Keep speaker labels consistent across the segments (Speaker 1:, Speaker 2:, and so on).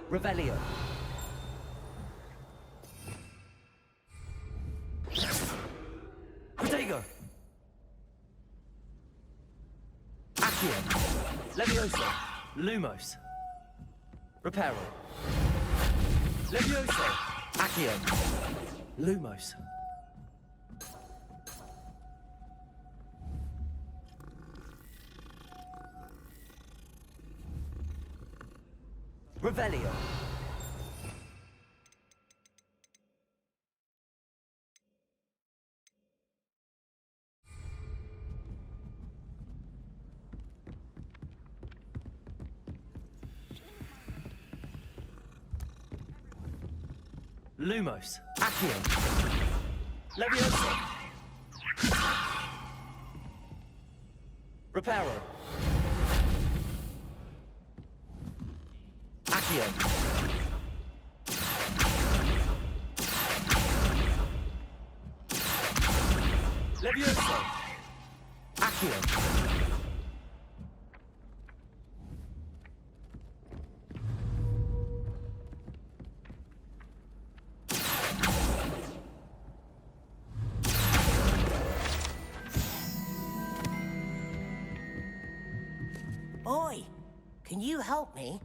Speaker 1: Revelio. Protego. Accio. Levioso. Lumos. Reparo. Levioso. Accio. Lumos. Revelio. Lumos. Accio. Levioso. Reparo. Accio. Levioso. Accio.
Speaker 2: Oi, can you help me?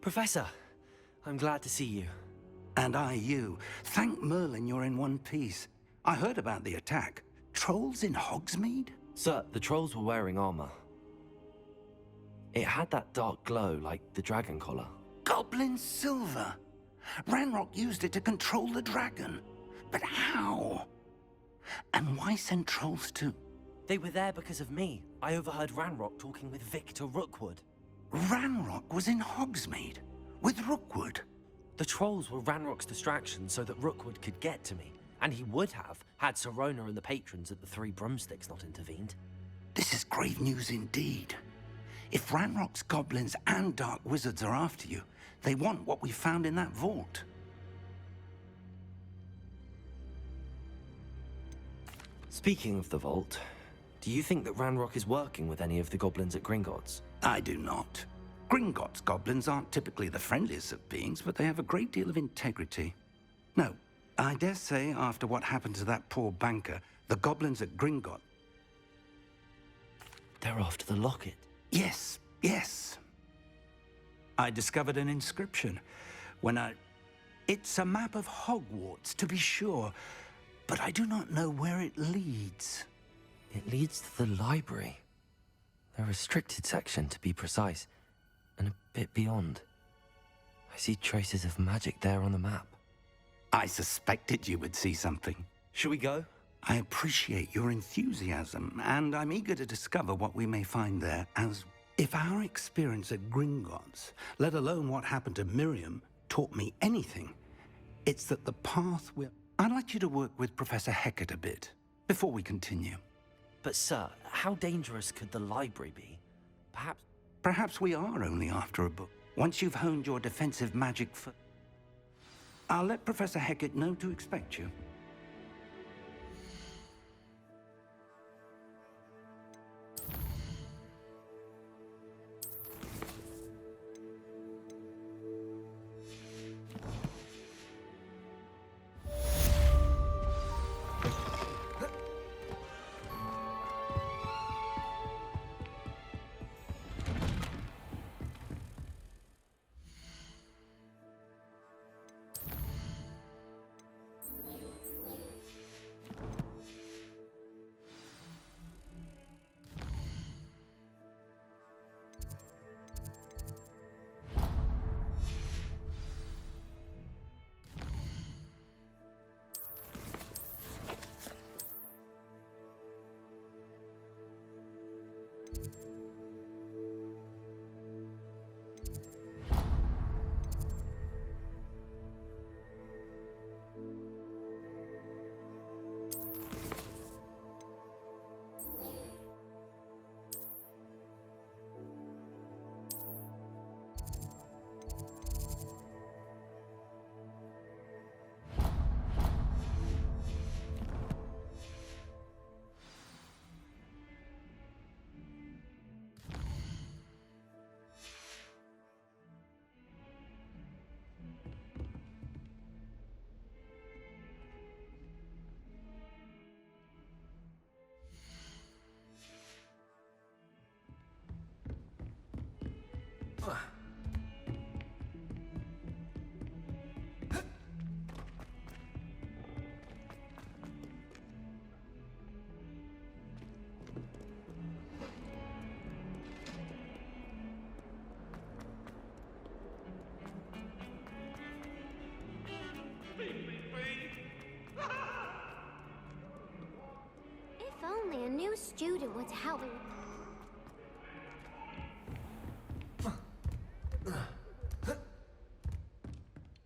Speaker 1: Professor, I'm glad to see you.
Speaker 3: And I you. Thank Merlin you're in one piece. I heard about the attack. Trolls in Hogsmeade?
Speaker 1: Sir, the trolls were wearing armor. It had that dark glow like the dragon collar.
Speaker 3: Goblin silver! Ranrock used it to control the dragon. But how? And why send trolls to...
Speaker 1: They were there because of me. I overheard Ranrock talking with Victor Rookwood.
Speaker 3: Ranrock was in Hogsmeade? With Rookwood?
Speaker 1: The trolls were Ranrock's distraction so that Rookwood could get to me. And he would have, had Sirona and the patrons at the Three Broomsticks not intervened.
Speaker 3: This is grave news indeed. If Ranrock's goblins and dark wizards are after you, they want what we found in that vault.
Speaker 1: Speaking of the vault, do you think that Ranrock is working with any of the goblins at Gringotts?
Speaker 3: I do not. Gringotts goblins aren't typically the friendliest of beings, but they have a great deal of integrity. No, I dare say after what happened to that poor banker, the goblins at Gringotts...
Speaker 1: They're after the locket.
Speaker 3: Yes, yes. I discovered an inscription when I... It's a map of Hogwarts, to be sure, but I do not know where it leads.
Speaker 1: It leads to the library. The restricted section, to be precise, and a bit beyond. I see traces of magic there on the map.
Speaker 3: I suspected you would see something.
Speaker 1: Shall we go?
Speaker 3: I appreciate your enthusiasm, and I'm eager to discover what we may find there, as if our experience at Gringotts, let alone what happened to Miriam, taught me anything, it's that the path we're... I'd like you to work with Professor Hecat a bit, before we continue.
Speaker 1: But sir, how dangerous could the library be?
Speaker 3: Perhaps we are only after a book. Once you've honed your defensive magic for... I'll let Professor Hecat know to expect you.
Speaker 4: If only a new student would help me.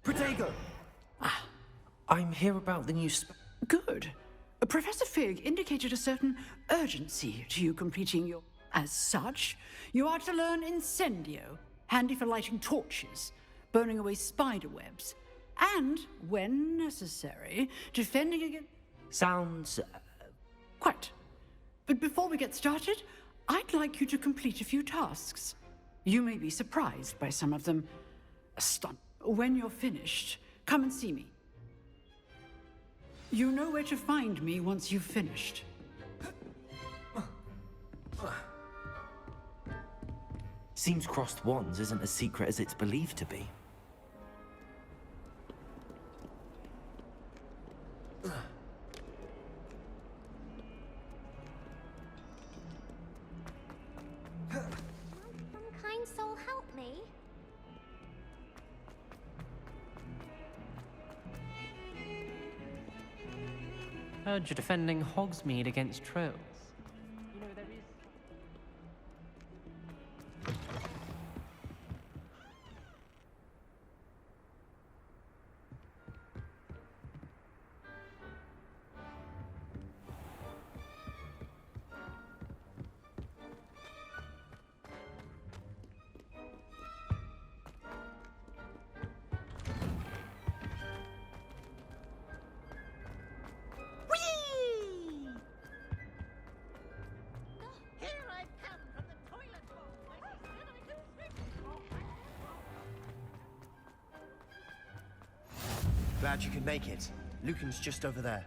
Speaker 1: Protego! I'm here about the new
Speaker 5: Good. Professor Fig indicated a certain urgency to you completing your... As such, you are to learn Incendio, handy for lighting torches, burning away spider webs, and, when necessary, defending against...
Speaker 1: Sounds...
Speaker 5: Quite. But before we get started, I'd like you to complete a few tasks. You may be surprised by some of them. When you're finished, come and see me. You know where to find me once you've finished.
Speaker 1: Seems crossed wands isn't as secret as it's believed to be.
Speaker 4: Some kind soul help me.
Speaker 6: Heard you're defending Hogsmeade against trolls. You know, there is...
Speaker 7: Glad you could make it. Lucan's just over there.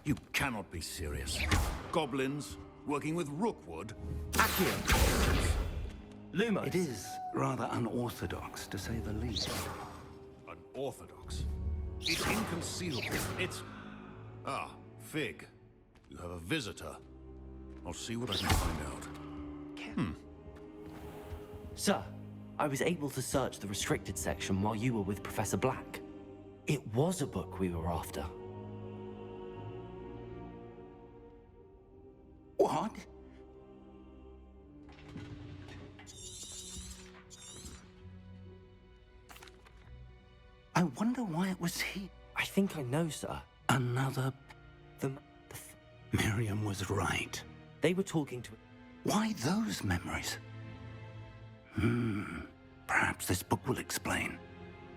Speaker 8: You cannot be serious. Goblins working with Rookwood?
Speaker 1: Lumos!
Speaker 3: It is rather unorthodox, to say the least.
Speaker 8: Unorthodox? It's inconceivable. It's... Ah, Fig. You have a visitor. I'll see what I can find out.
Speaker 1: Sir, I was able to search the restricted section while you were with Professor Black. It was a book we were after.
Speaker 3: What? I wonder why it was he.
Speaker 1: I think I know, sir.
Speaker 3: Another...
Speaker 1: The
Speaker 3: Miriam was right.
Speaker 1: They were talking to...
Speaker 3: Why those memories? Perhaps this book will explain.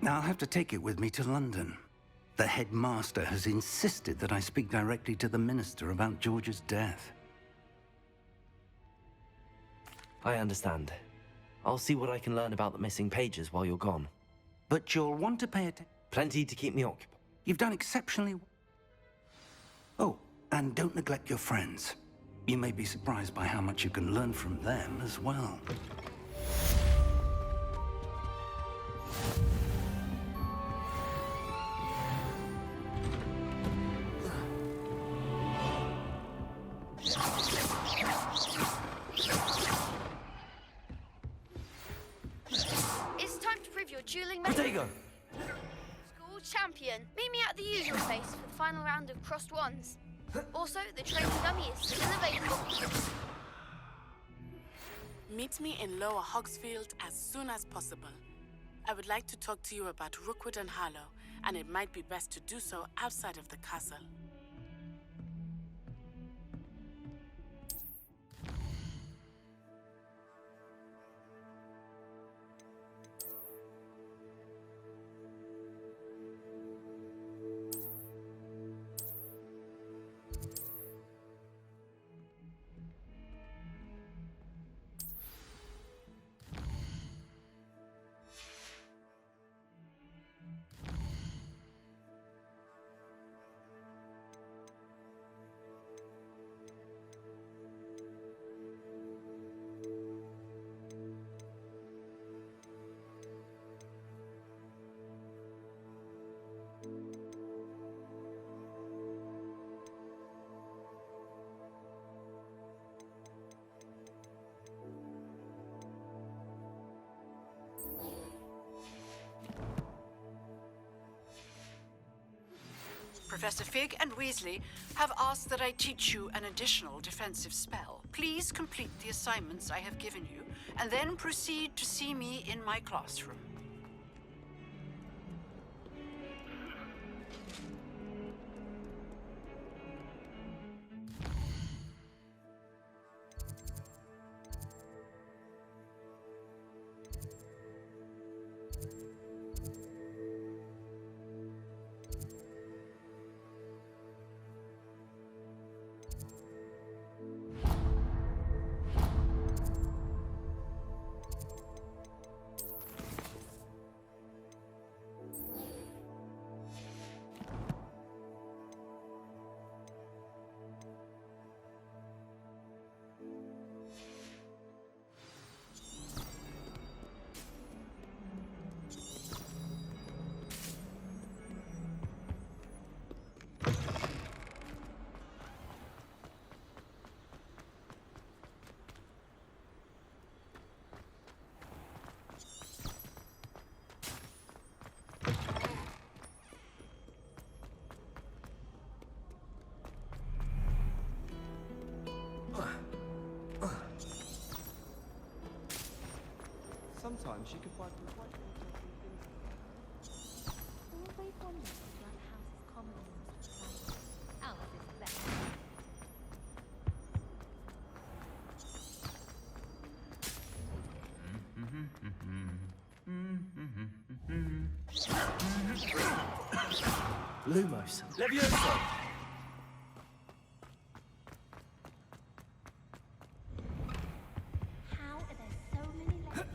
Speaker 3: Now I'll have to take it with me to London. The headmaster has insisted that I speak directly to the minister about George's death.
Speaker 1: I understand. I'll see what I can learn about the missing pages while you're gone.
Speaker 3: But you'll want to pay attention.
Speaker 1: Plenty to keep me occupied.
Speaker 3: You've done exceptionally well. Oh, and don't neglect your friends. You may be surprised by how much you can learn from them as well.
Speaker 9: It's time to prove your dueling method.
Speaker 1: Protego!
Speaker 9: School champion. Meet me at the usual place for the final round of crossed wands. Also, the training dummy is still available.
Speaker 10: Meet me in Lower Hogsfield as soon as possible. I would like to talk to you about Rookwood and Harlow, and it might be best to do so outside of the castle.
Speaker 5: Professor Fig and Weasley have asked that I teach you an additional defensive spell. Please complete the assignments I have given you, and then proceed to see me in my classroom.
Speaker 11: Sometimes she can find some quite interesting things.
Speaker 4: Always wondered if your house's common rooms was like ours is better.
Speaker 11: Lumos. Levioso!
Speaker 4: How are there so many levels?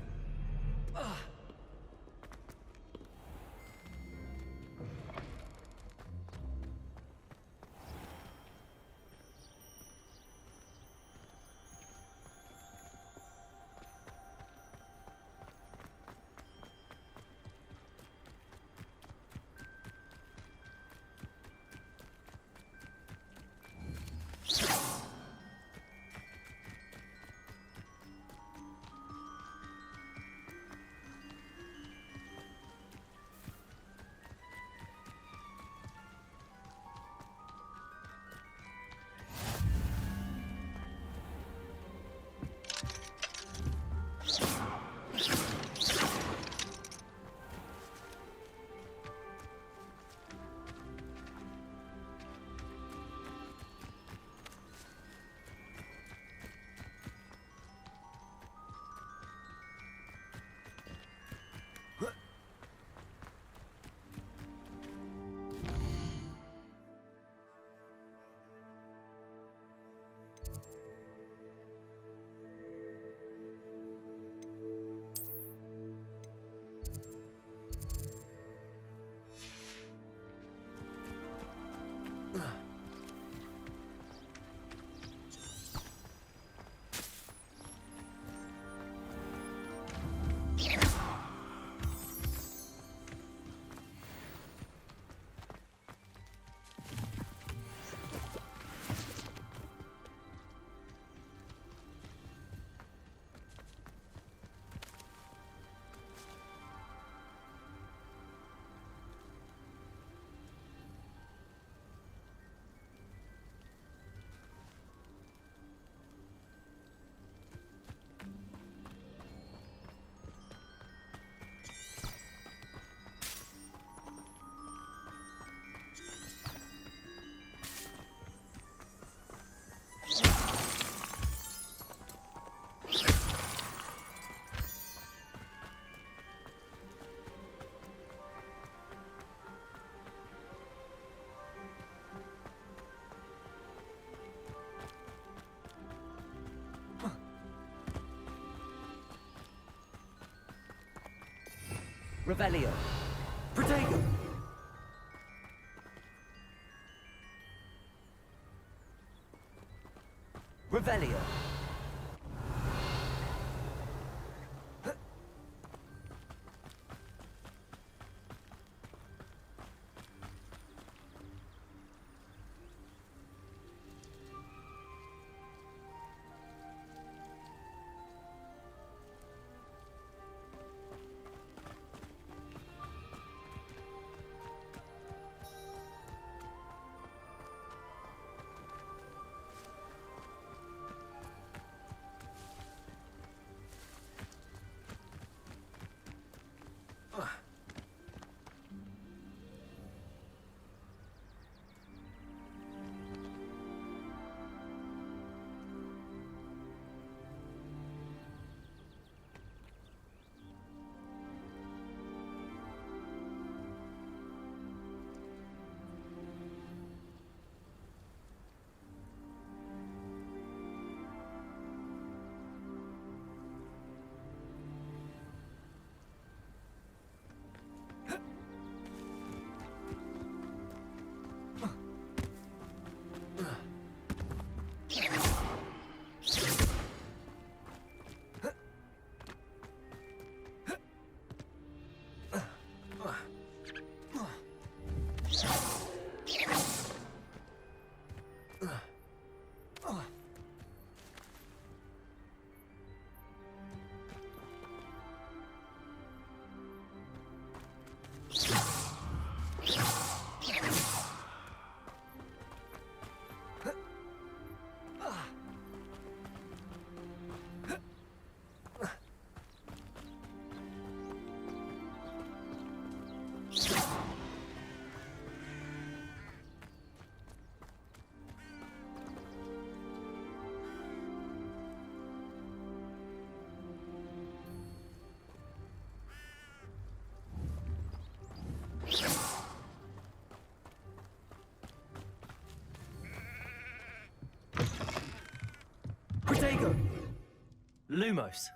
Speaker 11: Revelio. Protego. Revelio.
Speaker 1: Lumos.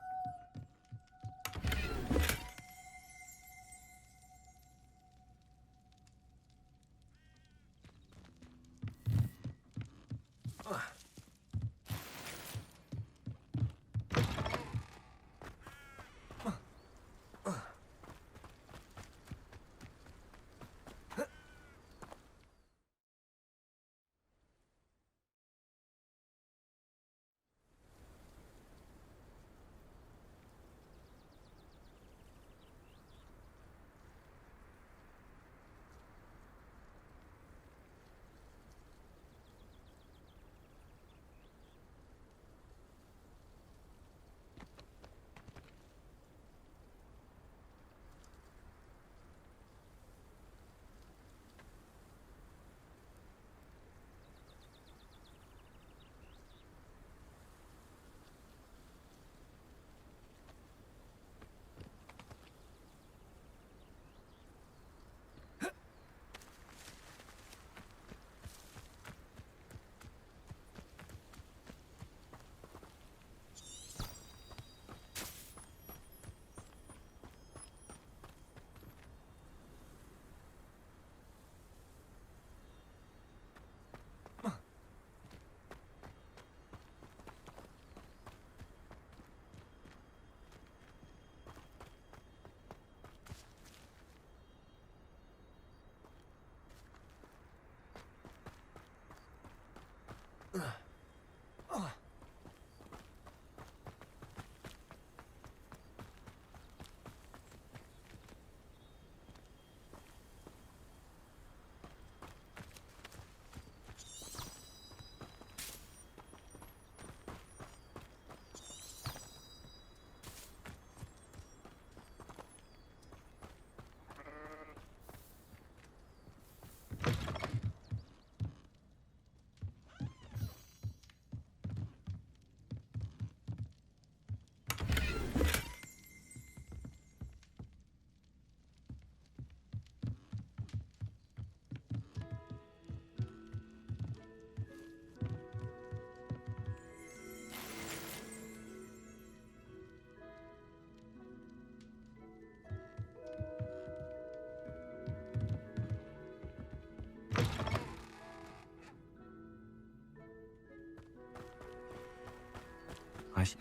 Speaker 1: I sh-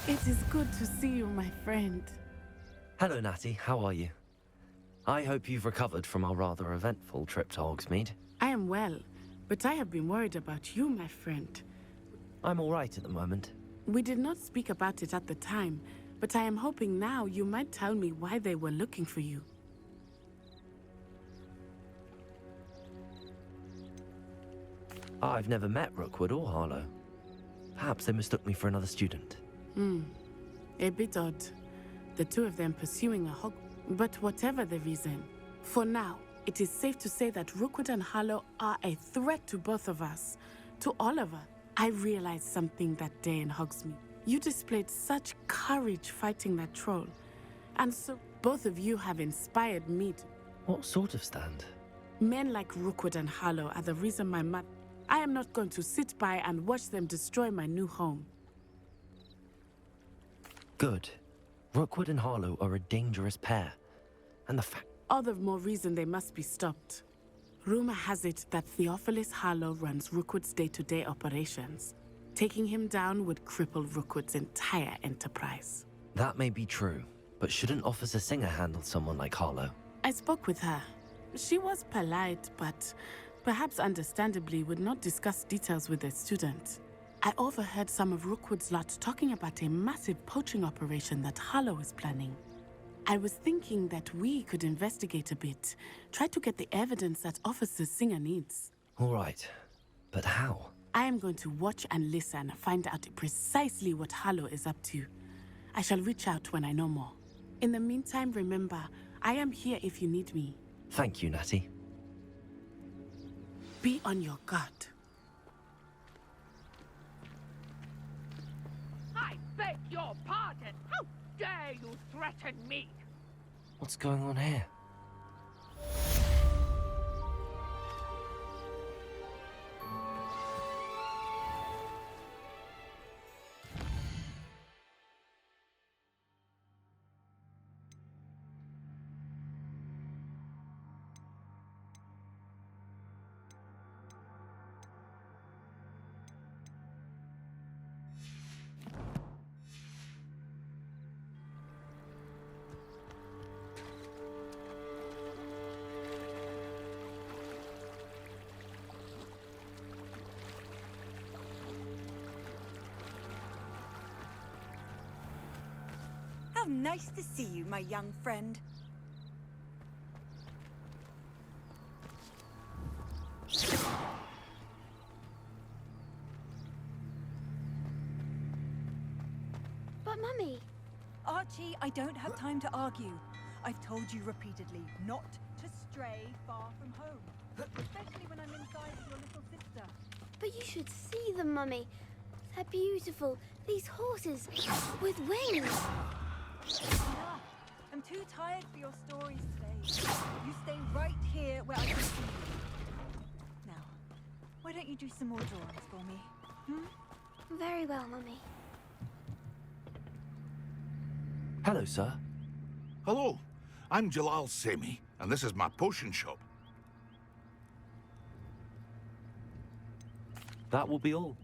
Speaker 10: It is good to see you, my friend.
Speaker 1: Hello, Natty. How are you? I hope you've recovered from our rather eventful trip to Hogsmeade.
Speaker 10: I am well, but I have been worried about you, my friend.
Speaker 1: I'm all right at the moment.
Speaker 10: We did not speak about it at the time, but I am hoping now you might tell me why they were looking for you.
Speaker 1: I've never met Rookwood or Harlow. Perhaps they mistook me for another student.
Speaker 10: A bit odd. The two of them pursuing a hog. But whatever the reason, for now, it is safe to say that Rookwood and Harlow are a threat to both of us, to all of us. I realized something that day in Hogsmeade. You displayed such courage fighting that troll. And so both of you have inspired me to...
Speaker 1: What sort of stand?
Speaker 10: Men like Rookwood and Harlow are the reason my mother... I am not going to sit by and watch them destroy my new home.
Speaker 1: Good. Rookwood and Harlow are a dangerous pair. And the fact...
Speaker 10: All the more reason they must be stopped. Rumor has it that Theophilus Harlow runs Rookwood's day-to-day operations. Taking him down would cripple Rookwood's entire enterprise.
Speaker 1: That may be true, but shouldn't Officer Singer handle someone like Harlow?
Speaker 10: I spoke with her. She was polite, but perhaps understandably would not discuss details with a student. I overheard some of Rookwood's lot talking about a massive poaching operation that Harlow is planning. I was thinking that we could investigate a bit, try to get the evidence that Officer Singer needs.
Speaker 1: All right, but how?
Speaker 10: I am going to watch and listen, find out precisely what Harlow is up to. I shall reach out when I know more. In the meantime, remember, I am here if you need me.
Speaker 1: Thank you, Natty.
Speaker 10: Be on your guard.
Speaker 11: I beg your pardon. How dare you threaten me?
Speaker 1: What's going on here?
Speaker 12: How nice to see you, my young friend.
Speaker 9: But Mummy...
Speaker 12: Archie, I don't have time to argue. I've told you repeatedly not to stray far from home. Especially when I'm inside with your little sister.
Speaker 9: But you should see them, Mummy. They're beautiful. These horses with wings.
Speaker 12: Enough. I'm too tired for your stories today. You stay right here where I can see you. Now, why don't you do some more drawings for me? Hmm?
Speaker 9: Very well, Mummy.
Speaker 1: Hello, sir.
Speaker 13: Hello, I'm Jalal Semi, and this is my potion shop.
Speaker 1: That will be all.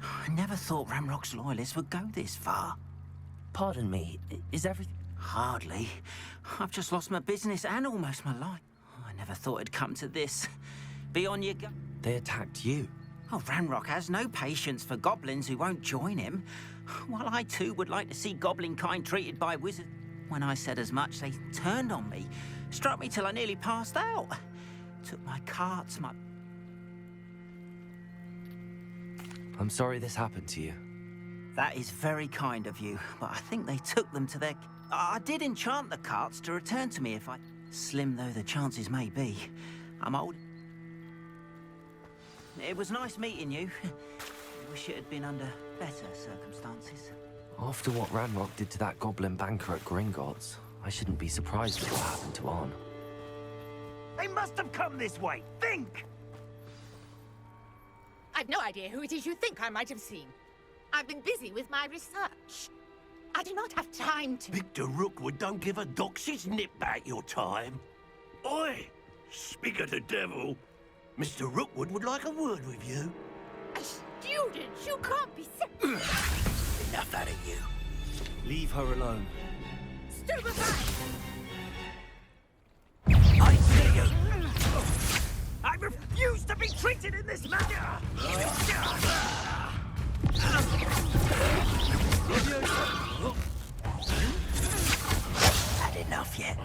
Speaker 14: I never thought Ramrock's loyalists would go this far.
Speaker 1: Pardon me, is everything...
Speaker 14: Hardly. I've just lost my business and almost my life. I never thought it'd come to this. Be on your go...
Speaker 1: They attacked you?
Speaker 14: Oh, Ramrock has no patience for goblins who won't join him. While I too would like to see goblin kind treated by wizards. When I said as much, they turned on me. Struck me till I nearly passed out. Took my carts, my...
Speaker 1: I'm sorry this happened to you.
Speaker 14: That is very kind of you, but I think they took them to their... I did enchant the carts to return to me if I... Slim though the chances may be. I'm old. It was nice meeting you. I wish it had been under better circumstances.
Speaker 1: After what Ranrock did to that goblin banker at Gringotts, I shouldn't be surprised with what happened to Arn.
Speaker 15: They must have come this way. Think!
Speaker 11: I've no idea who it is you think I might have seen. I've been busy with my research. I do not have time to...
Speaker 15: Victor Rookwood don't give a doxy's nip back your time. Oi! Speak of the devil. Mr. Rookwood would like a word with you.
Speaker 11: A student? You can't be...
Speaker 15: Enough out of you.
Speaker 1: Leave her alone.
Speaker 11: Stupefy!
Speaker 15: I see you! I refuse to be treated in this manner! Had enough yet?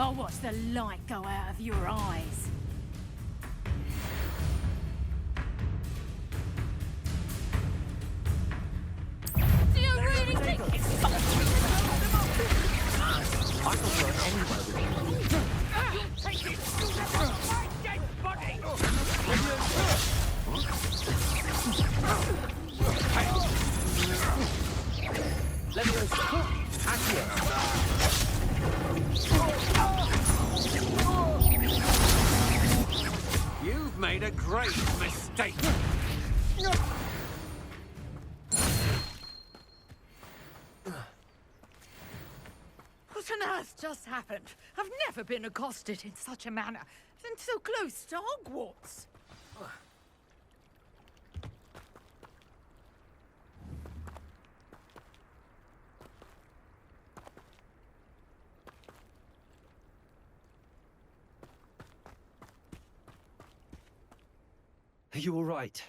Speaker 12: I'll watch the light go out of your eyes.
Speaker 11: Do you really think it's possible?
Speaker 1: I thought you were anywhere with you.
Speaker 11: You take it! You never my dead body!
Speaker 15: mistake.
Speaker 11: What on earth just happened? I've never been accosted in such a manner, and so close to Hogwarts.
Speaker 1: Are you all right?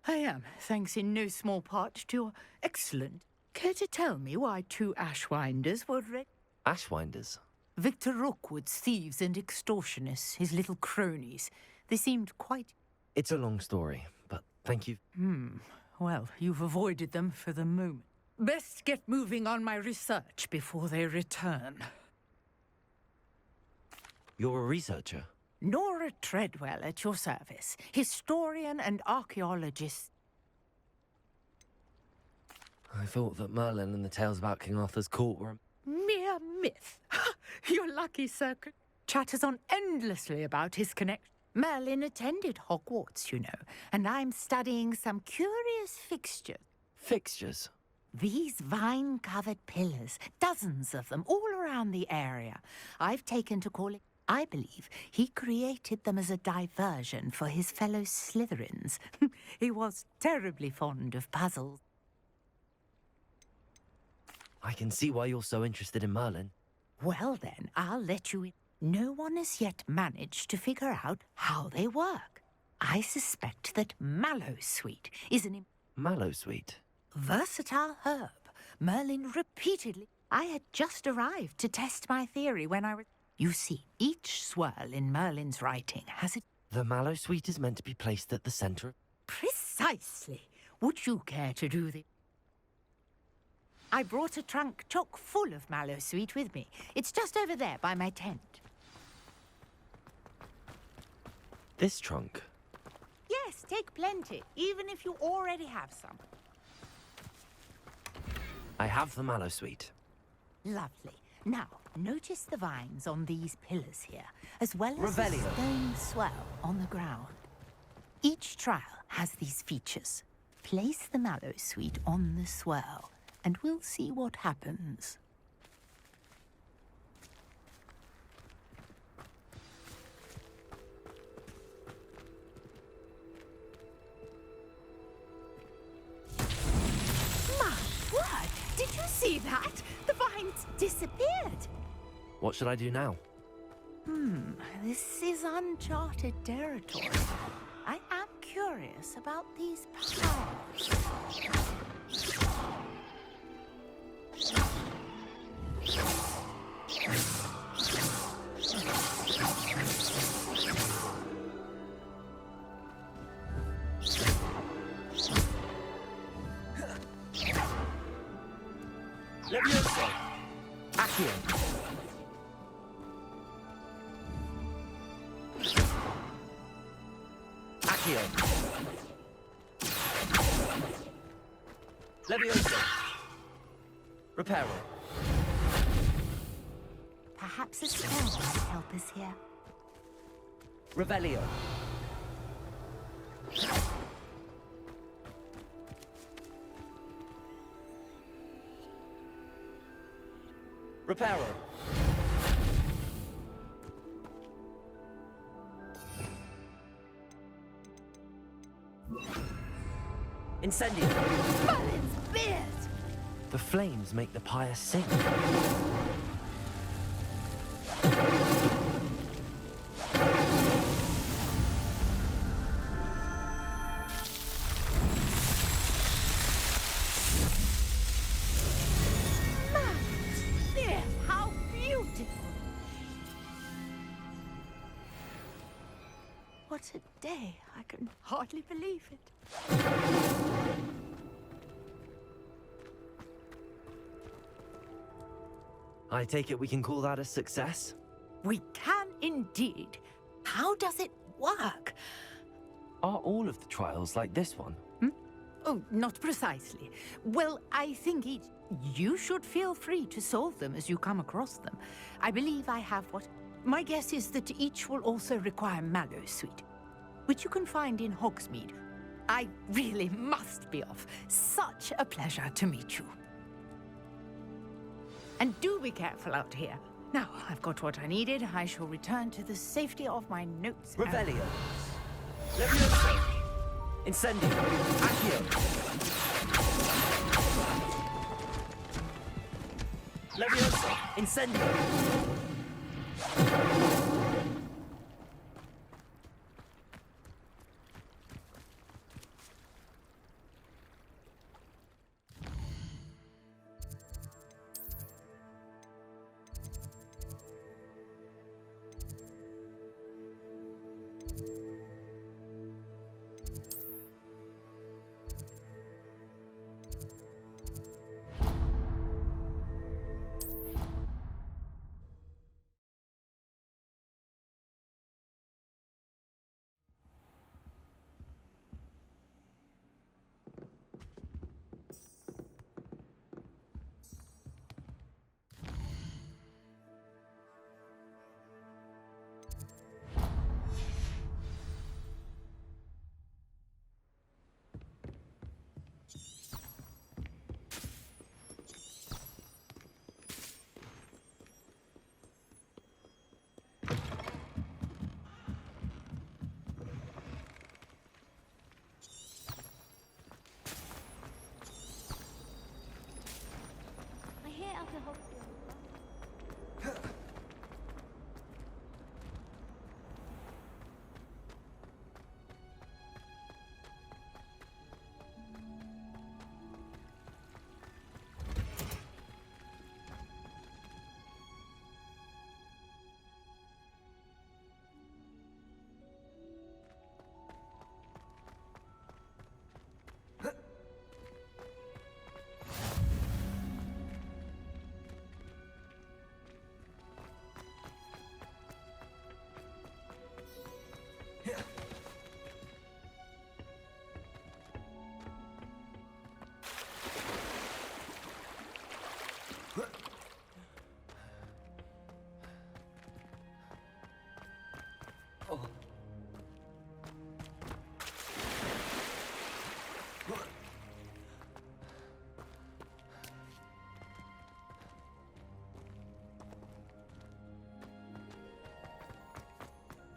Speaker 11: I am, thanks in no small part to your excellent. Care to tell me why 2 Ashwinders were
Speaker 1: Ashwinders?
Speaker 11: Victor Rookwood's thieves and extortionists, his little cronies. They seemed quite...
Speaker 1: It's a long story, but thank you.
Speaker 11: Well, you've avoided them for the moment. Best get moving on my research before they return.
Speaker 1: You're a researcher?
Speaker 11: Nora Treadwell at your service, historian and archaeologist.
Speaker 1: I thought that Merlin and the tales about King Arthur's court were...
Speaker 11: Mere myth. Your lucky circuit chatters on endlessly about his connection. Merlin attended Hogwarts, you know, and I'm studying some curious fixtures.
Speaker 1: Fixtures?
Speaker 11: These vine-covered pillars, dozens of them, all around the area. I've taken to call it... I believe he created them as a diversion for his fellow Slytherins. He was terribly fond of puzzles.
Speaker 1: I can see why you're so interested in Merlin.
Speaker 11: Well then, I'll let you in. No one has yet managed to figure out how they work. I suspect that Mallowsweet is an
Speaker 1: Mallowsweet?
Speaker 11: versatile herb. Merlin repeatedly... I had just arrived to test my theory when I... You see, each swirl in Merlin's writing has a...
Speaker 1: The Mallowsweet is meant to be placed at the centre.
Speaker 11: Precisely. Would you care to do this? I brought a trunk chock full of Mallowsweet with me. It's just over there by my tent.
Speaker 1: This trunk?
Speaker 11: Yes, take plenty, even if you already have some.
Speaker 1: I have the Mallowsweet.
Speaker 11: Lovely. Now, notice the vines on these pillars here, as well as
Speaker 1: Revelio.
Speaker 11: the stone swell on the ground. Each trial has these features. Place the Mallowsweet on the swirl, and we'll see what happens. My word! Did you see that? The vines disappeared.
Speaker 1: What should I do now?
Speaker 11: This is uncharted territory. I am curious about these powers.
Speaker 1: Levioso! Accio! Accio! Levioso! Reparo!
Speaker 11: Perhaps a spell might help us here.
Speaker 1: Revelio! Reparo! Incendio!
Speaker 11: Merlin's beard!
Speaker 1: The flames make the pyre sing.
Speaker 11: Merlin's beard! How beautiful! What a day! I can hardly believe it.
Speaker 1: I take it we can call that a success?
Speaker 11: We can indeed. How does it work?
Speaker 1: Are all of the trials like this one?
Speaker 11: Oh, not precisely. Well, I think you should feel free to solve them as you come across them. I believe I have what... My guess is that each will also require Mallowsweet. which you can find in Hogsmeade. I really must be off. Such a pleasure to meet you. And do be careful out here. Now, I've got what I needed. I shall return to the safety of my notes.
Speaker 16: Revelio. Levioso. Incendio. Accio. Levioso. Incendio.
Speaker 4: I hear Elder Hogwarts.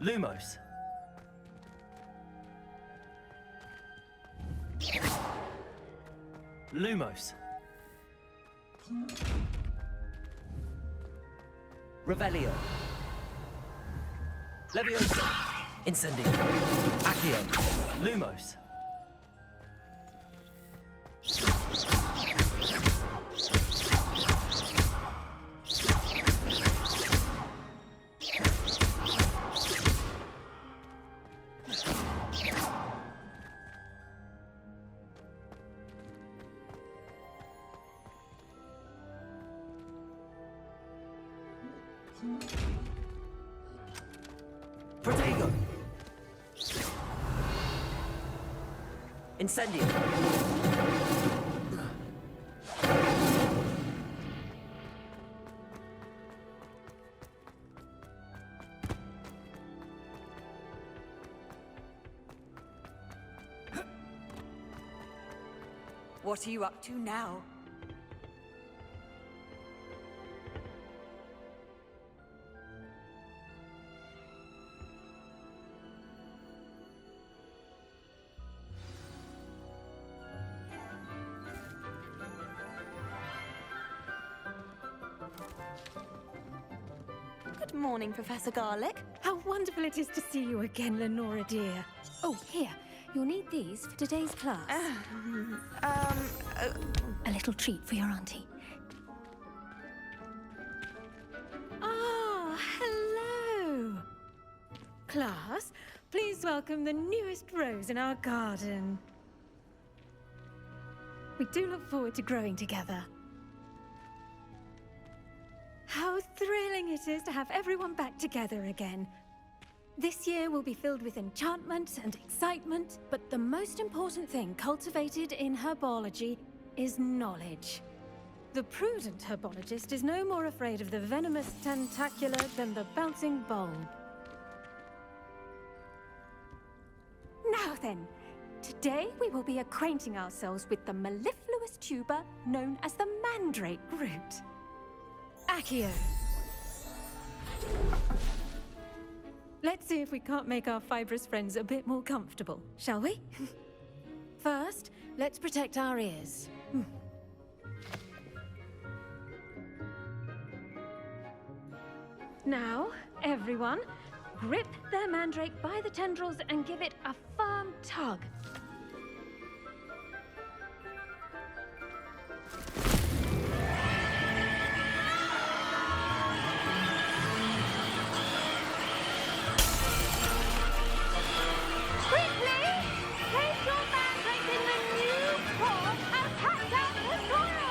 Speaker 16: Lumos. Lumos. Revelio. Levioso. Incendio. Accio. Lumos. Protego. Incendio.
Speaker 12: What are you up to now?
Speaker 17: Good morning, Professor Garlick. How wonderful it is to see you again, Lenora dear. Oh, here. You'll need these for today's class. A little treat for your auntie. Ah, hello. Class, please welcome the newest rose in our garden. We do look forward to growing together. How thrilling it is to have everyone back together again. This year will be filled with enchantment and excitement, but the most important thing cultivated in herbology is knowledge. The prudent herbologist is no more afraid of the venomous tentacular than the bouncing bulb. Now then, today we will be acquainting ourselves with the mellifluous tuber known as the mandrake root. Accio. Let's see if we can't make our fibrous friends a bit more comfortable, shall we? First, let's protect our ears. Now, everyone, grip their mandrake by the tendrils and give it a firm tug. Quickly! Place your mandrake in the new pot and pack out the soil!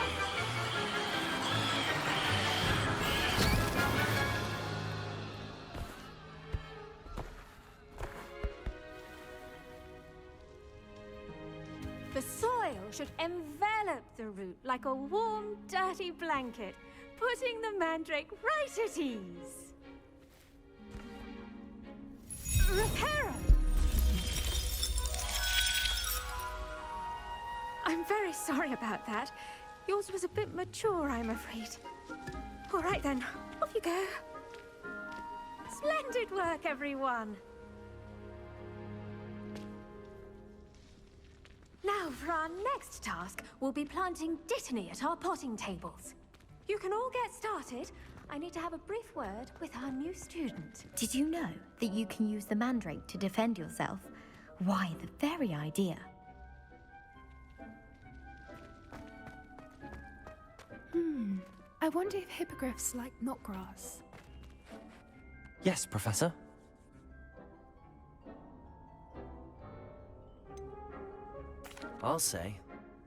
Speaker 17: The soil should envelop the root like a warm, dirty blanket, putting the mandrake right at ease. Reparo! I'm very sorry about that. Yours was a bit mature, I'm afraid. All right then, off you go. Splendid work, everyone. Now, for our next task, we'll be planting Dittany at our potting tables. You can all get started. I need to have a brief word with our new student.
Speaker 4: Did you know that you can use the mandrake to defend yourself? Why, the very idea.
Speaker 18: I wonder if hippogriffs like knotgrass.
Speaker 1: Yes, Professor. I'll say,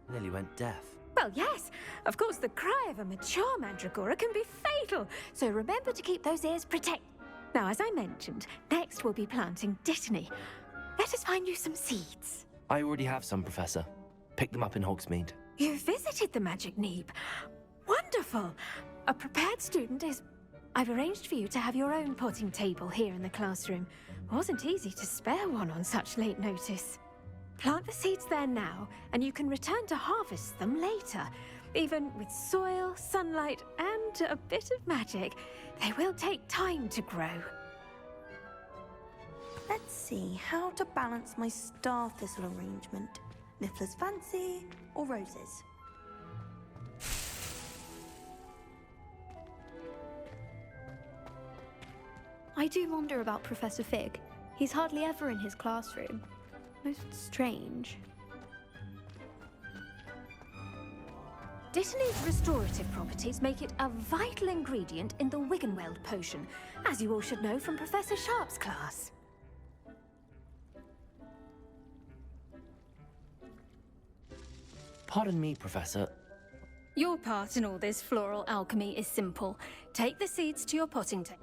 Speaker 1: nearly went deaf.
Speaker 17: Well, yes. Of course, the cry of a mature mandragora can be fatal, so remember to keep those ears protected. Now, as I mentioned, next we'll be planting Dittany. Let us find you some seeds.
Speaker 1: I already have some, Professor. Picked them up in Hogsmeade.
Speaker 17: You visited the Magic Neep. Wonderful. A prepared student is... I've arranged for you to have your own potting table here in the classroom. Wasn't easy to spare one on such late notice. Plant the seeds there now, and you can return to harvest them later. Even with soil, sunlight, and a bit of magic, they will take time to grow.
Speaker 19: Let's see how to balance my star thistle arrangement. Niffler's fancy or roses?
Speaker 20: I do wonder about Professor Fig. He's hardly ever in his classroom. Most strange.
Speaker 17: Dittany's restorative properties make it a vital ingredient in the Wiggenweld potion, as you all should know from Professor Sharp's class.
Speaker 1: Pardon me, Professor.
Speaker 17: Your part in all this floral alchemy is simple. Take the seeds to your potting table.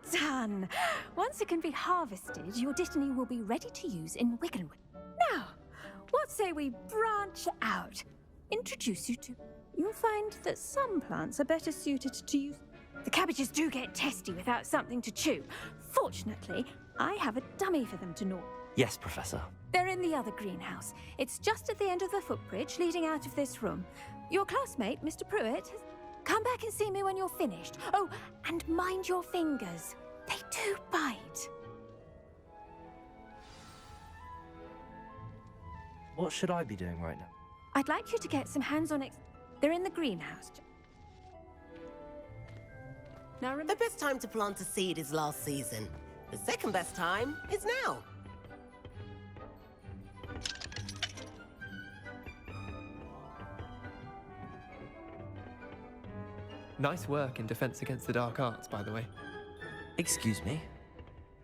Speaker 17: Done! Once it can be harvested, your Dittany will be ready to use in Wiggenweld. Now, what say we branch out? Introduce you to... You'll find that some plants are better suited to use... The cabbages do get testy without something to chew. Fortunately, I have a dummy for them to gnaw.
Speaker 1: Yes, Professor.
Speaker 17: They're in the other greenhouse. It's just at the end of the footbridge leading out of this room. Your classmate, Mr. Pruitt, has... Come back and see me when you're finished. Oh, and mind your fingers. They do bite.
Speaker 1: What should I be doing right now?
Speaker 17: I'd like you to get some hands-on They're in the greenhouse.
Speaker 2: Now, the best time to plant a seed is last season. The second best time is now.
Speaker 21: Nice work in Defense Against the Dark Arts, by the way.
Speaker 1: Excuse me?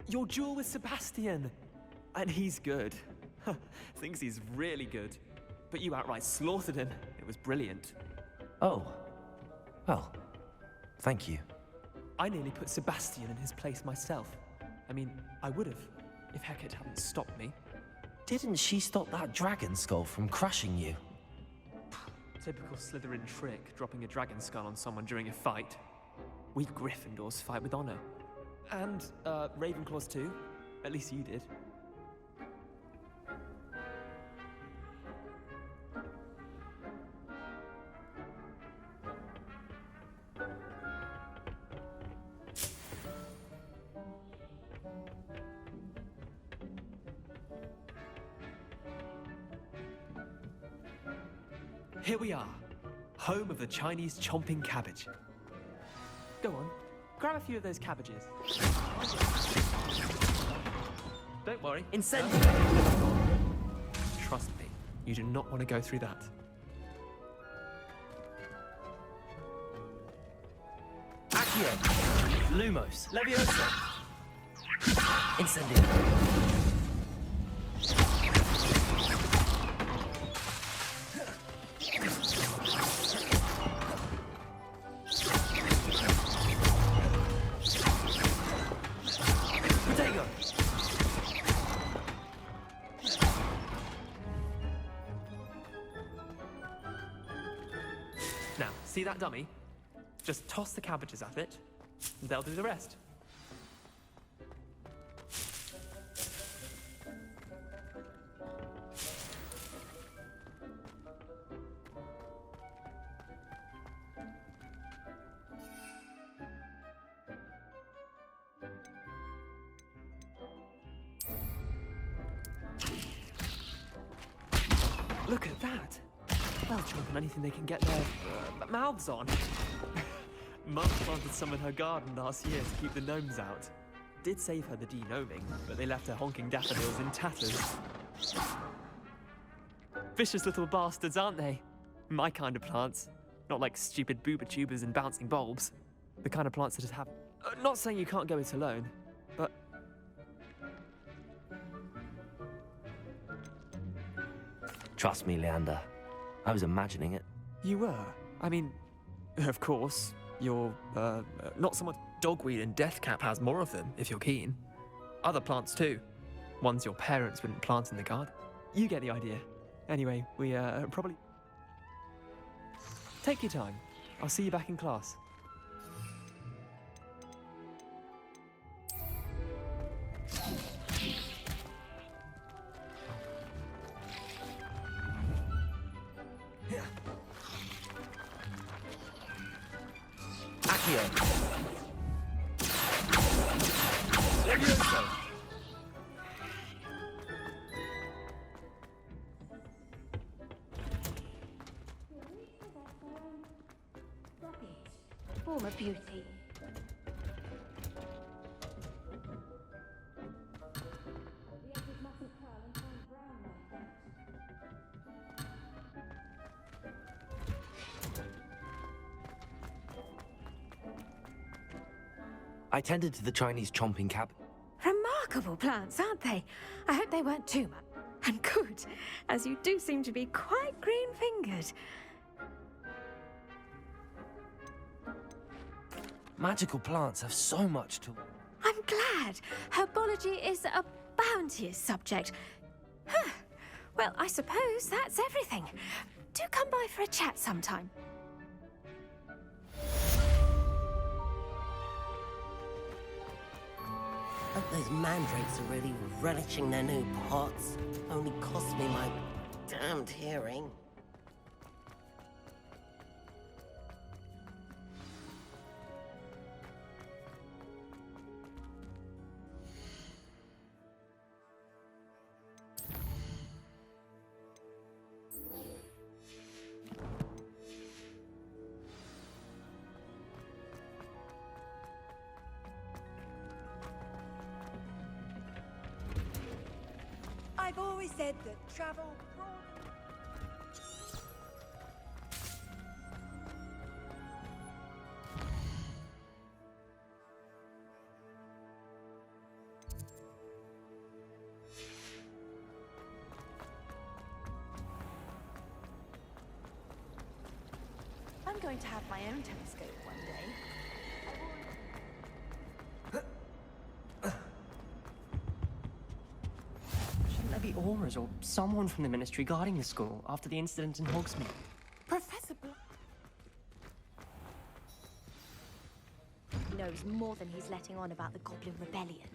Speaker 16: Your duel with Sebastian! And he's good. Thinks he's really good. But you outright slaughtered him. It was brilliant.
Speaker 1: Oh. Well, thank you.
Speaker 16: I nearly put Sebastian in his place myself. I mean, I would have, if Hecate hadn't stopped me.
Speaker 1: Didn't she stop that dragon skull from crushing you?
Speaker 16: Typical Slytherin trick, dropping a dragon skull on someone during a fight. We Gryffindors fight with honor. And, Ravenclaws too. At least you did. Here we are, home of the Chinese chomping cabbage. Go on, grab a few of those cabbages. Don't worry, incendiary! Trust me, you do not want to go through that.
Speaker 1: Accio! Lumos! Leviosa! Incendiary!
Speaker 16: Now, see that dummy? Just toss the cabbages at it, and they'll do the rest. Look at that! They'll chomp on anything they can get their mouths on. Mum planted some in her garden last year to keep the gnomes out. Did save her the de-gnoming, but they left her honking daffodils in tatters. Vicious little bastards, aren't they? My kind of plants. Not like stupid booba tubers and bouncing bulbs. The kind of plants that just have... not saying you can't go it alone, but...
Speaker 1: Trust me, Leander. I was imagining it.
Speaker 16: You were? I mean, of course, you're, not so much dogweed and deathcap has more of them, if you're keen. Other plants too. Ones your parents wouldn't plant in the garden. You get the idea. Anyway, we, probably... Take your time. I'll see you back in class.
Speaker 1: Accio!
Speaker 16: Leviosa!
Speaker 4: Former beauty.
Speaker 1: I tended to the Chinese chomping cab.
Speaker 17: Remarkable plants, aren't they? I hope they weren't too much. And good, as you do seem to be quite green-fingered.
Speaker 1: Magical plants have so much to...
Speaker 17: I'm glad. Herbology is a bounteous subject. Huh. Well, I suppose that's everything. Do come by for a chat sometime.
Speaker 2: Hope those mandrakes are really relishing their new pots. Only cost me my damned hearing.
Speaker 12: I've always said that travel going to have my own telescope one day.
Speaker 6: Shouldn't there be Aurors or someone from the Ministry guarding the school after the incident in Hogsmeade?
Speaker 10: Professor Bl-
Speaker 4: He knows more than he's letting on about the Goblin Rebellion.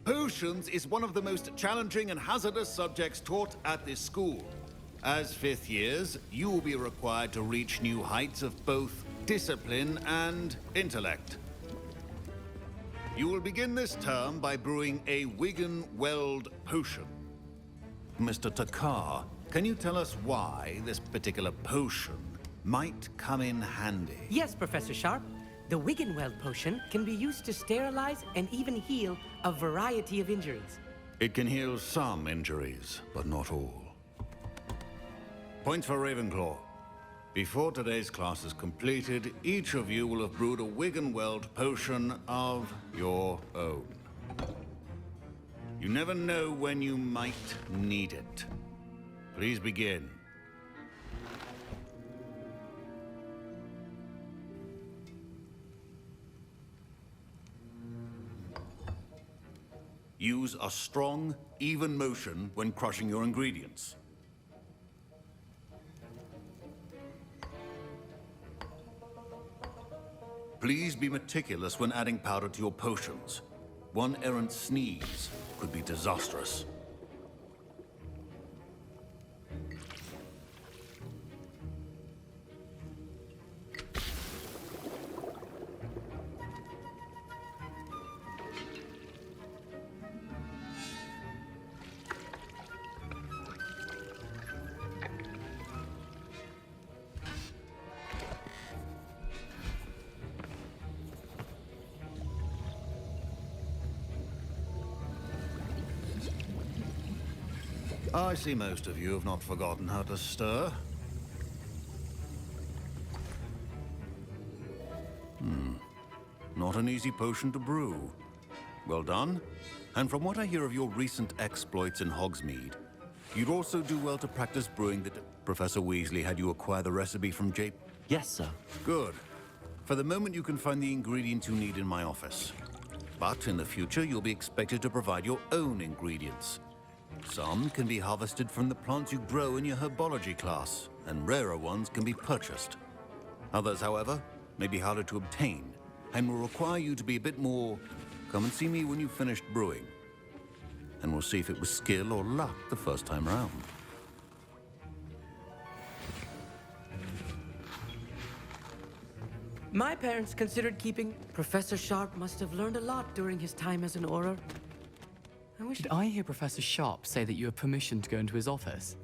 Speaker 8: Potions is one of the most challenging and hazardous subjects taught at this school. As fifth years, you will be required to reach new heights of both discipline and intellect. You will begin this term by brewing a Wigan Weld potion. Mr. Takar, can you tell us why this particular potion might come in handy?
Speaker 22: Yes, Professor Sharp. The Wiggenweld potion can be used to sterilize and even heal a variety of injuries.
Speaker 8: It can heal some injuries, but not all. Points for Ravenclaw. Before today's class is completed, each of you will have brewed a Wiggenweld potion of your own. You never know when you might need it. Please begin. Use a strong, even motion when crushing your ingredients. Please be meticulous when adding powder to your potions. One errant sneeze could be disastrous. I see most of you have not forgotten how to stir. Not an easy potion to brew. Well done. And from what I hear of your recent exploits in Hogsmeade, you'd also do well to practice brewing the... Professor Weasley had you acquire the recipe from J...
Speaker 1: Yes, sir.
Speaker 8: Good. For the moment, you can find the ingredients you need in my office. But in the future, you'll be expected to provide your own ingredients. Some can be harvested from the plants you grow in your herbology class, and rarer ones can be purchased. Others, however, may be harder to obtain, and will require you to be a bit more... Come and see me when you've finished brewing. And we'll see if it was skill or luck the first time round.
Speaker 22: My parents considered keeping... Professor Sharp must have learned a lot during his time as an Auror.
Speaker 23: Did I hear Professor Sharp say that you have permission to go into his office?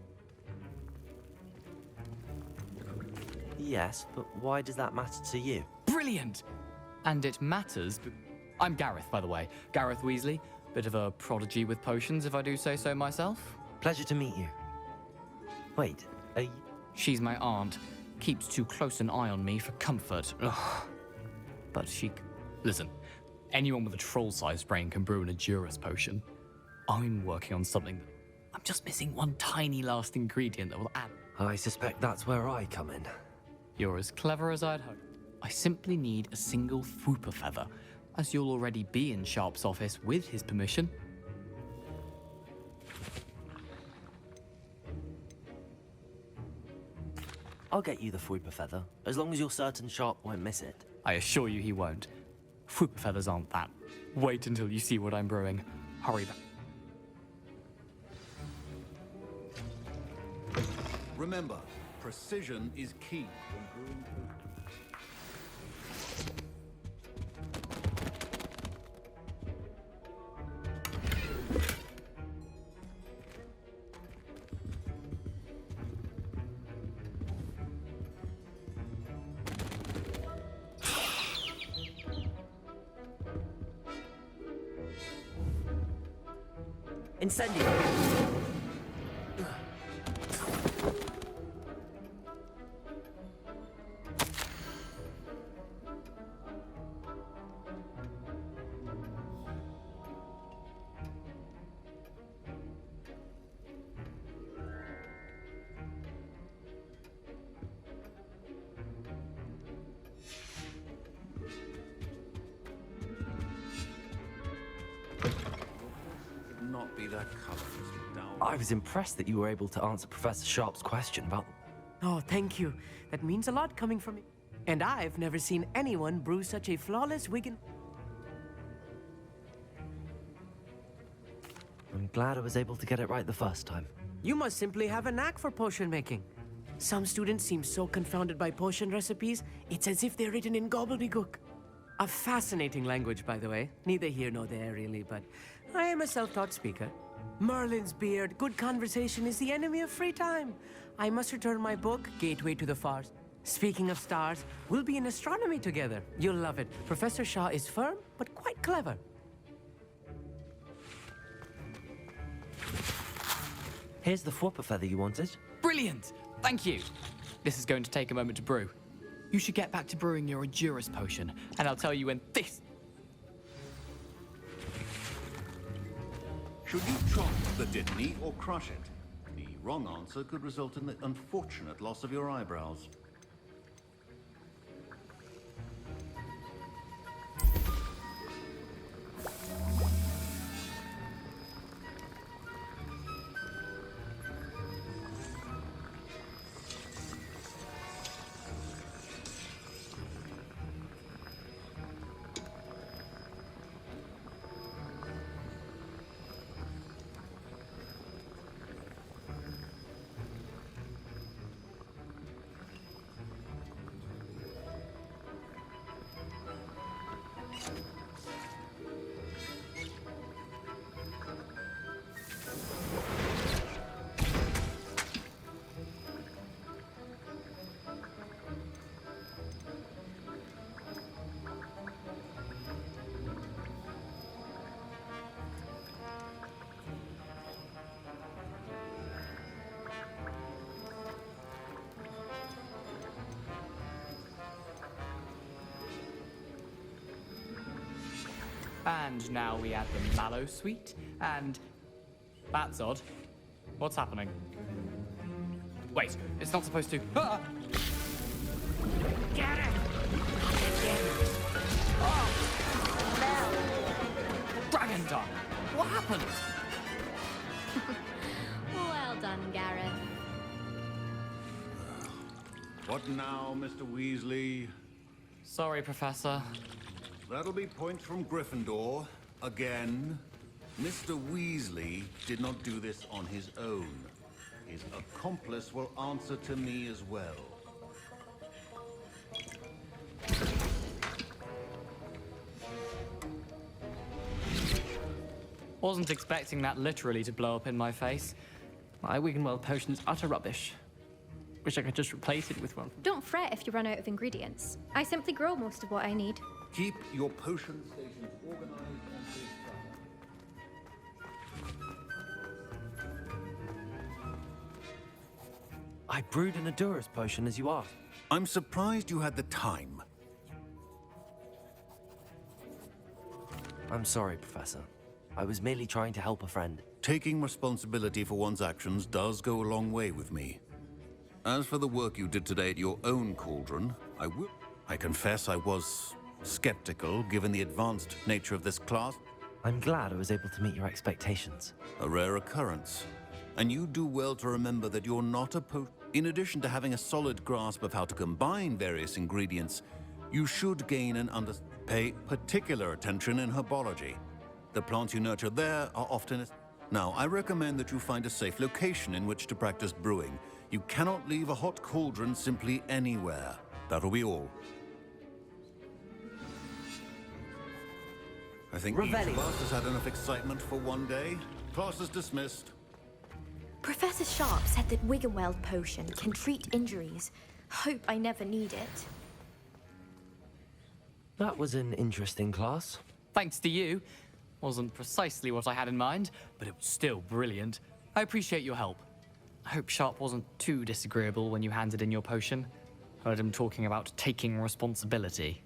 Speaker 1: Yes, but why does that matter to you?
Speaker 23: Brilliant! And it matters. I'm Gareth, by the way. Gareth Weasley. Bit of a prodigy with potions, if I do say so myself.
Speaker 1: Pleasure to meet you. Wait, are you...
Speaker 23: She's my aunt. Keeps too close an eye on me for comfort. Ugh. But she... Listen, anyone with a troll-sized brain can brew an Edurus potion. I'm working on something that... I'm just missing one tiny last ingredient that will add...
Speaker 1: I suspect that's where I come in.
Speaker 23: You're as clever as I'd hoped. I simply need a single Fwooper feather, as you'll already be in Sharp's office with his permission.
Speaker 1: I'll get you the Fwooper feather, as long as you're certain Sharp won't miss it.
Speaker 23: I assure you he won't. Fwooper feathers aren't that. Wait until you see what I'm brewing. Hurry back.
Speaker 8: Remember, precision is key when brewing potions.
Speaker 6: Incendio!
Speaker 8: be that color, Miss McDowell.
Speaker 1: I was impressed that you were able to answer Professor Sharp's question about...
Speaker 22: Oh, thank you. That means a lot coming from me. And I've never seen anyone brew such a flawless Wigan.
Speaker 1: I'm glad I was able to get it right the first time.
Speaker 22: You must simply have a knack for potion making. Some students seem so confounded by potion recipes, it's as if they're written in gobbledygook. A fascinating language, by the way. Neither here nor there, really, but I am a self-taught speaker. Merlin's beard, good conversation is the enemy of free time. I must return my book, Gateway to the Fars. Speaking of stars, we'll be in astronomy together. You'll love it. Professor Shaw is firm, but quite clever.
Speaker 1: Here's the flopper feather you wanted.
Speaker 23: Brilliant! Thank you. This is going to take a moment to brew. You should get back to brewing your Endurus potion, and I'll tell you when this...
Speaker 8: Should you chop the Dittany or crush it? The wrong answer could result in the unfortunate loss of your eyebrows.
Speaker 23: And now we add the mallow sweet, and... That's odd. What's happening? Wait, it's not supposed to... Ah!
Speaker 2: Get it!
Speaker 23: Dragon tongue! What happened?
Speaker 4: Well done, Gareth.
Speaker 8: What now, Mr. Weasley?
Speaker 23: Sorry, Professor.
Speaker 8: That'll be points from Gryffindor. Again. Mr. Weasley did not do this on his own. His accomplice will answer to me as well.
Speaker 23: Wasn't expecting that literally to blow up in my face.
Speaker 6: My Wiggenweld potion's utter rubbish. Wish I could just replace it with one.
Speaker 3: Don't fret if you run out of ingredients. I simply grow most of what I need.
Speaker 8: Keep your potion stations organized and safe.
Speaker 1: I brewed an Endurus potion as you asked.
Speaker 8: I'm surprised you had the time.
Speaker 1: I'm sorry, Professor. I was merely trying to help a friend.
Speaker 8: Taking responsibility for one's actions does go a long way with me. As for the work you did today at your own cauldron, I confess I was skeptical given the advanced nature of this class.
Speaker 1: I'm glad I was able to meet your expectations.
Speaker 8: A rare occurrence. And you do well to remember that you're not a In addition to having a solid grasp of how to combine various ingredients, you should gain pay particular attention in herbology. The plants you nurture there are often... Now, I recommend that you find a safe location in which to practice brewing. You cannot leave a hot cauldron simply anywhere. That'll be all. I think each of us has had enough excitement for one day. Class is dismissed.
Speaker 4: Professor Sharp said that Wiggenweld potion can treat injuries. Hope I never need it.
Speaker 1: That was an interesting class.
Speaker 23: Thanks to you. Wasn't precisely what I had in mind, but it was still brilliant. I appreciate your help. I hope Sharp wasn't too disagreeable when you handed in your potion. Heard him talking about taking responsibility.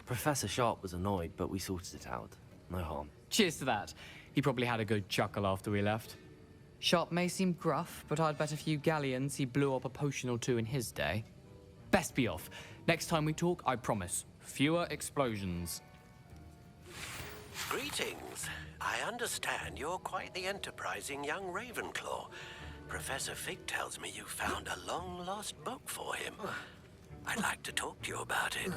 Speaker 1: Professor Sharp was annoyed, but we sorted it out. No harm.
Speaker 23: Cheers to that. He probably had a good chuckle after we left. Sharp may seem gruff, but I'd bet a few galleons he blew up a potion or two in his day. Best be off. Next time we talk, I promise, fewer explosions.
Speaker 5: Greetings. I understand you're quite the enterprising young Ravenclaw. Professor Fig tells me you found a long-lost book for him. I'd like to talk to you about it.